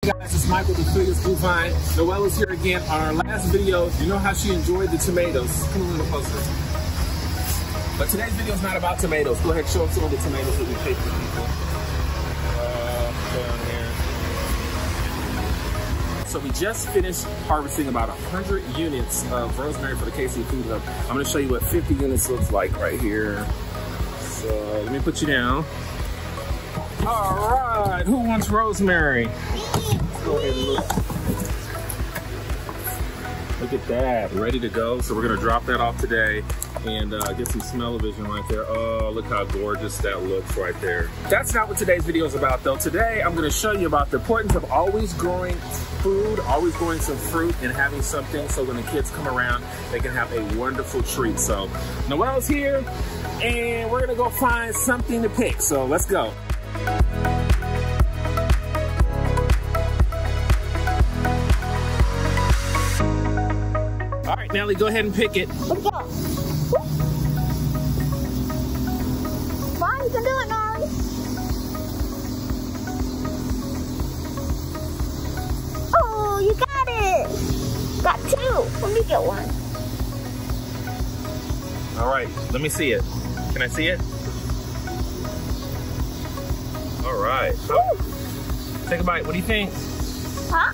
Guys, it's Michael, the Furious Blue Vine. Noelle is here again. On our last video, you know how she enjoyed the tomatoes. Come a little closer. But today's video is not about tomatoes. Go ahead and show us some of the tomatoes that we picked for people. Down here. So we just finished harvesting about 100 units of rosemary for the KC Food Hub. I'm going to show you what 50 units looks like right here. So let me put you down. All right, who wants rosemary? Let's go ahead and look. Look at that, ready to go. So we're gonna drop that off today and get some smell-o-vision right there. Oh, look how gorgeous that looks right there. That's not what today's video is about though. Today, I'm gonna show you about the importance of always growing food, always growing some fruit and having something so when the kids come around, they can have a wonderful treat. So Noelle's here and we're gonna go find something to pick. So let's go. All right, Nelly, go ahead and pick it. Let's go. Mom, you can do it, Nelly. Oh, you got it. Got two. Let me get one. All right, let me see it. Can I see it? All right. Ooh. Take a bite. What do you think? Huh?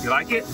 You like it?